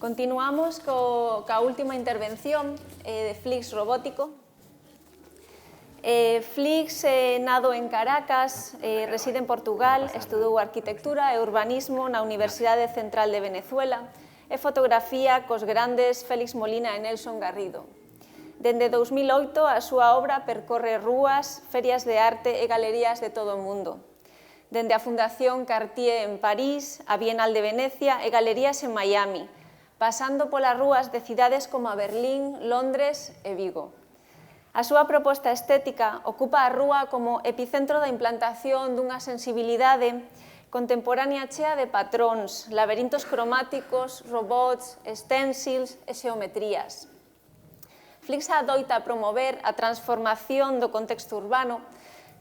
Continuamos coa última intervención de Flix Robótico. Flix nado en Caracas, reside en Portugal, estudou arquitectura e urbanismo na Universidade Central de Venezuela e fotografía cos grandes Félix Molina e Nelson Garrido. Dende 2008 a súa obra percorre rúas, ferias de arte e galerías de todo o mundo. Dende a Fundación Cartier en París, a Bienal de Venecia e galerías en Miami, pasando polas rúas de cidades como Berlín, Londres e Vigo. A súa proposta estética ocupa a rúa como epicentro da implantación dunha sensibilidade contemporánea chea de patróns, laberintos cromáticos, robots, stencils e xeometrías. Flix adoita promover a transformación do contexto urbano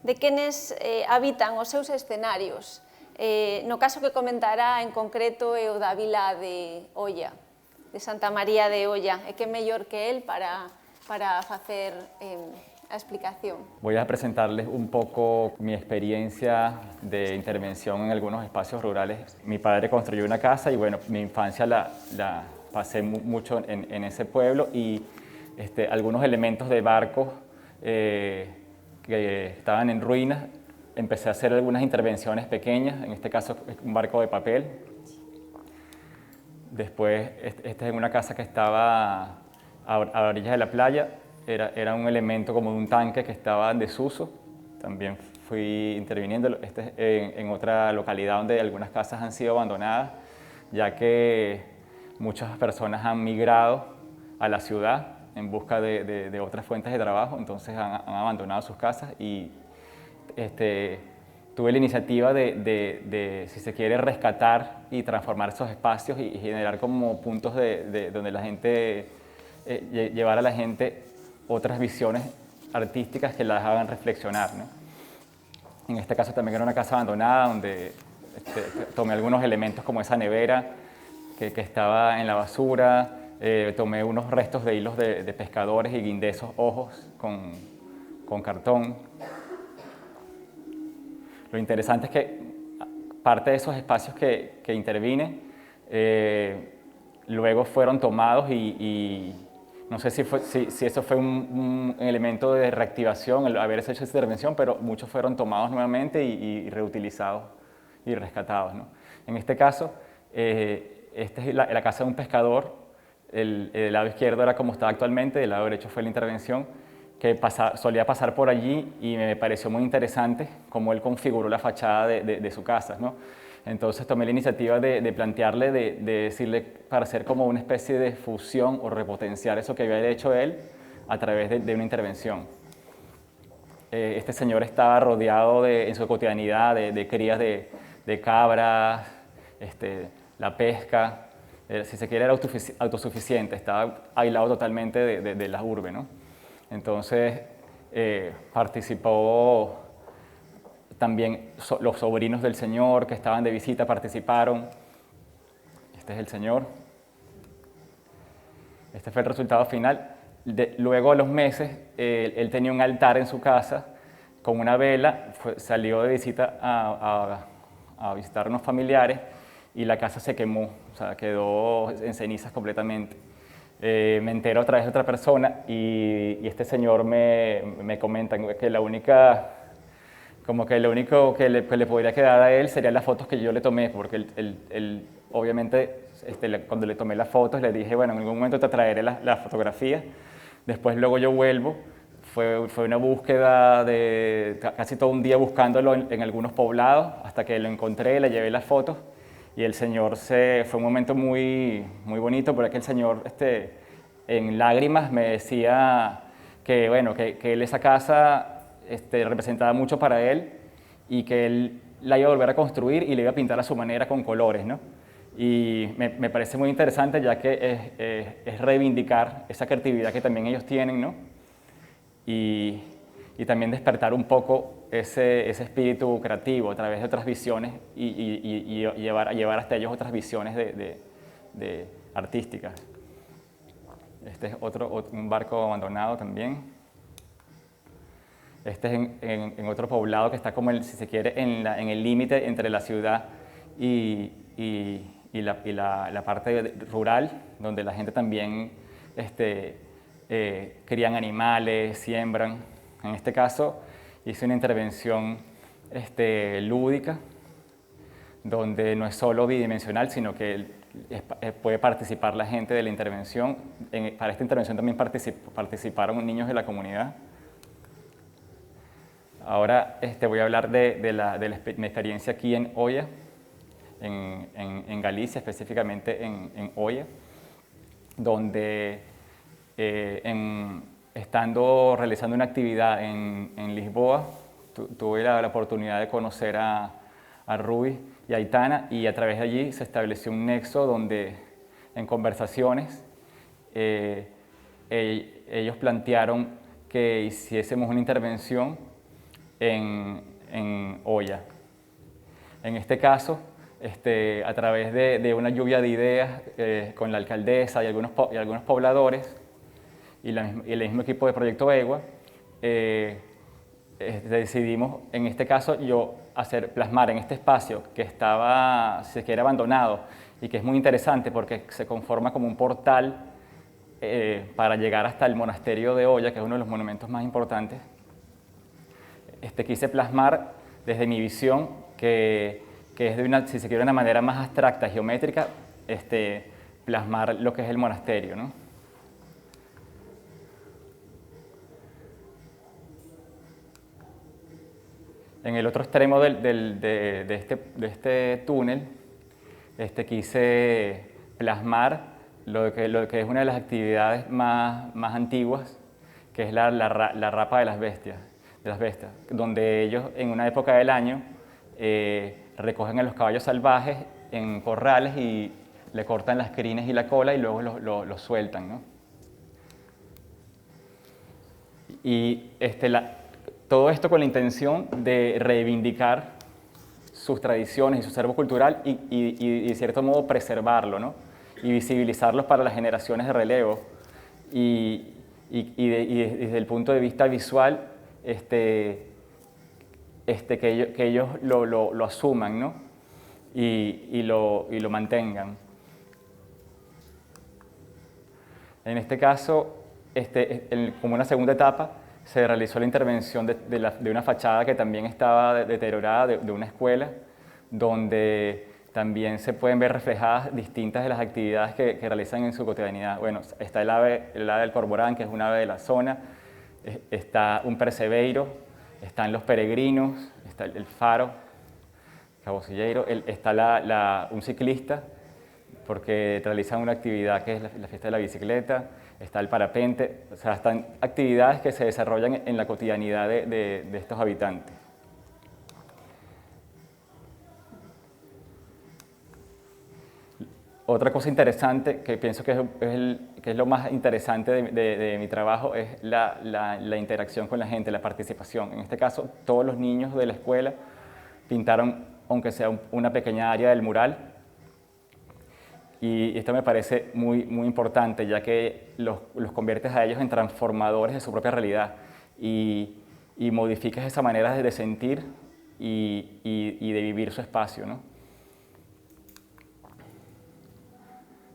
de quenes habitan os seus escenarios. No caso que comentará en concreto é o da vila de Oia, de Santa María de Oia, e que mellor que él para hacer la explicación. Voy a presentarles un poco mi experiencia de intervención en algunos espacios rurales. Mi padre construyó una casa y bueno, mi infancia la pasé mucho en ese pueblo y algunos elementos de barcos que estaban en ruinas, empecé a hacer algunas intervenciones pequeñas, en este caso un barco de papel. Después, esta es una casa que estaba a orillas de la playa, era un elemento como de un tanque que estaba en desuso. También fui interviniendo en otra localidad donde algunas casas han sido abandonadas, ya que muchas personas han migrado a la ciudad en busca de otras fuentes de trabajo, entonces han abandonado sus casas y tuve la iniciativa de, si se quiere, rescatar y transformar esos espacios y generar como puntos donde la gente, llevar a la gente otras visiones artísticas que las hagan reflexionar, ¿no? En este caso también era una casa abandonada donde tomé algunos elementos como esa nevera que estaba en la basura, tomé unos restos de hilos de pescadores y guindé esos ojos con cartón. Lo interesante es que parte de esos espacios que intervine luego fueron tomados y no sé si eso fue un elemento de reactivación, el haber hecho esa intervención, pero muchos fueron tomados nuevamente y reutilizados y rescatados, ¿no? En este caso, esta es la casa de un pescador. El lado izquierdo era como está actualmente, el lado derecho fue la intervención, que solía pasar por allí y me pareció muy interesante cómo él configuró la fachada de su casa, ¿no? Entonces tomé la iniciativa de plantearle, de decirle para hacer como una especie de fusión o repotenciar eso que había hecho él a través de una intervención. Este señor estaba rodeado en su cotidianidad de crías de cabras, la pesca. Si se quiere, era autosuficiente, estaba aislado totalmente de la urbe, ¿no? Entonces, participó también los sobrinos del señor que estaban de visita, participaron. Este es el señor. Este fue el resultado final. Luego, a los meses, él tenía un altar en su casa con una vela, salió de visita a visitar a unos familiares y la casa se quemó, o sea, quedó en cenizas completamente. Me entero a través de otra persona y este señor me comenta que lo único que le podría quedar a él serían las fotos que yo le tomé, porque él obviamente, cuando le tomé las fotos le dije, bueno, en algún momento te traeré las fotografías, después luego yo vuelvo. Fue una búsqueda de casi todo un día buscándolo en algunos poblados, hasta que lo encontré, le llevé las fotos. Y el señor fue un momento muy, muy bonito, porque el señor en lágrimas me decía que, bueno, que él esa casa representaba mucho para él y que él la iba a volver a construir y la iba a pintar a su manera con colores, ¿no? Y me parece muy interesante, ya que es reivindicar esa creatividad que también ellos tienen, ¿no? Y también despertar un poco ese espíritu creativo a través de otras visiones y llevar hasta ellos otras visiones de artísticas. Este es un barco abandonado también. Este es en otro poblado que está como, si se quiere, en el límite entre la ciudad y la parte rural, donde la gente también crían animales, siembran. En este caso hice una intervención lúdica, donde no es solo bidimensional, sino que puede participar la gente de la intervención. Para esta intervención también participaron niños de la comunidad. Ahora voy a hablar de mi experiencia aquí en Oia, en Galicia, específicamente en Oia, donde estando realizando una actividad en Lisboa, tuve la oportunidad de conocer a Ruby y a Aitana, y a través de allí se estableció un nexo donde en conversaciones ellos plantearon que hiciésemos una intervención en Oia. En este caso, a través de una lluvia de ideas con la alcaldesa y algunos pobladores y el mismo equipo de Proyecto EGUA, decidimos, en este caso, plasmar en este espacio que estaba, si se quiere, abandonado y que es muy interesante porque se conforma como un portal para llegar hasta el monasterio de Oia, que es uno de los monumentos más importantes. Quise plasmar desde mi visión, que es si se quiere, una manera más abstracta, geométrica, plasmar lo que es el monasterio, ¿no? En el otro extremo de este túnel, quise plasmar lo que es una de las actividades más antiguas, que es la rapa de las bestias, donde ellos en una época del año recogen a los caballos salvajes en corrales y le cortan las crines y la cola y luego los sueltan, ¿no? Y todo esto con la intención de reivindicar sus tradiciones y su acervo cultural y de cierto modo preservarlo, ¿no? Y visibilizarlos para las generaciones de relevo. Y desde el punto de vista visual, que ellos lo asuman, ¿no? y lo mantengan. En este caso, como una segunda etapa, se realizó la intervención de una fachada que también estaba deteriorada, de una escuela, donde también se pueden ver reflejadas distintas de las actividades que realizan en su cotidianidad. Bueno, está el ave del corborán, que es un ave de la zona, está un percebeiro, están los peregrinos, está el faro, cabocilleiro, está un ciclista, porque realizan una actividad que es la fiesta de la bicicleta, está el parapente, o sea, están actividades que se desarrollan en la cotidianidad de estos habitantes. Otra cosa interesante que pienso que es lo más interesante de mi trabajo es la interacción con la gente, la participación. En este caso, todos los niños de la escuela pintaron, aunque sea una pequeña área del mural, y esto me parece muy importante, ya que los conviertes a ellos en transformadores de su propia realidad y modificas esa manera de sentir y de vivir su espacio, ¿no?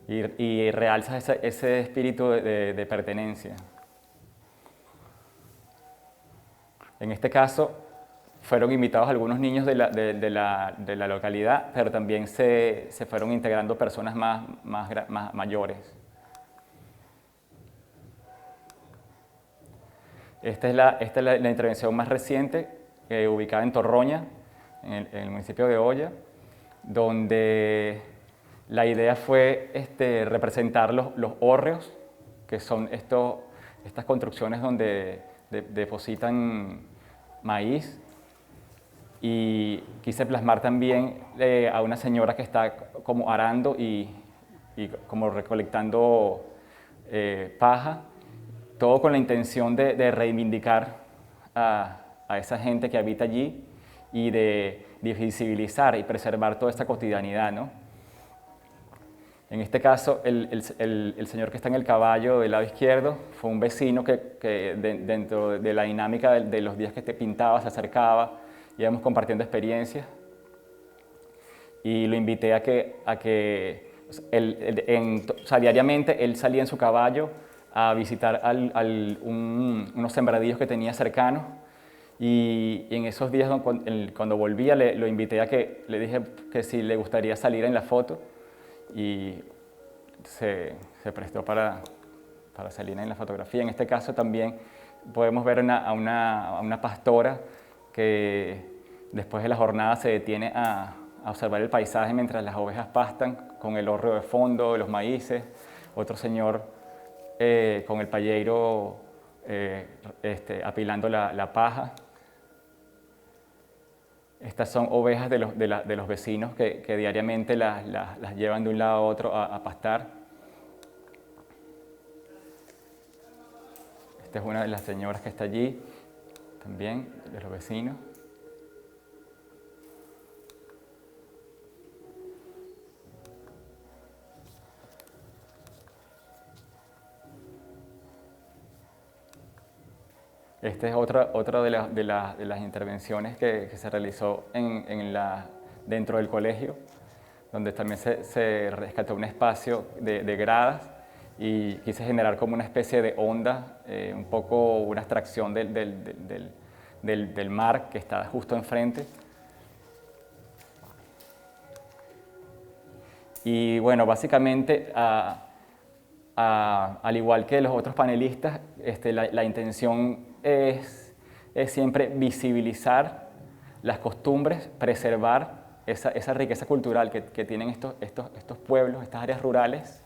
Y realzas ese espíritu de pertenencia. En este caso, fueron invitados algunos niños de la localidad, pero también se fueron integrando personas más mayores. Esta es la intervención más reciente, ubicada en Torroña, en el municipio de Oia, donde la idea fue representar los hórreos, que son estas construcciones donde depositan maíz, y quise plasmar también a una señora que está como arando y como recolectando paja, todo con la intención de reivindicar a esa gente que habita allí y de visibilizar y preservar toda esta cotidianidad, ¿no? En este caso, el señor que está en el caballo del lado izquierdo fue un vecino que dentro de la dinámica de los días que te pintaba, se acercaba, íbamos compartiendo experiencias. y lo invité a que diariamente él salía en su caballo a visitar unos sembradíos que tenía cercanos, y en esos días cuando volvía lo invité le dije que si le gustaría salir en la foto, y se prestó para salir en la fotografía. En este caso también podemos ver a una pastora que después de la jornada se detiene a observar el paisaje mientras las ovejas pastan, con el hórreo de fondo, los maíces, otro señor con el palleiro apilando la paja. Estas son ovejas de los vecinos que diariamente las llevan de un lado a otro a pastar. Esta es una de las señoras que está allí, también de los vecinos. Esta es otra de las intervenciones que se realizó dentro del colegio, donde también se rescató un espacio de gradas, y quise generar como una especie de onda, un poco una abstracción del mar que está justo enfrente. Y bueno, básicamente, al igual que los otros panelistas, la intención es siempre visibilizar las costumbres, preservar esa riqueza cultural que tienen estos pueblos, estas áreas rurales,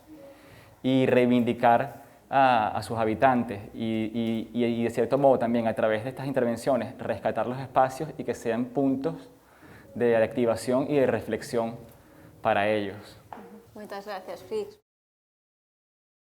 y reivindicar a sus habitantes, y de cierto modo también a través de estas intervenciones rescatar los espacios y que sean puntos de activación y de reflexión para ellos. Muchas gracias, Fix.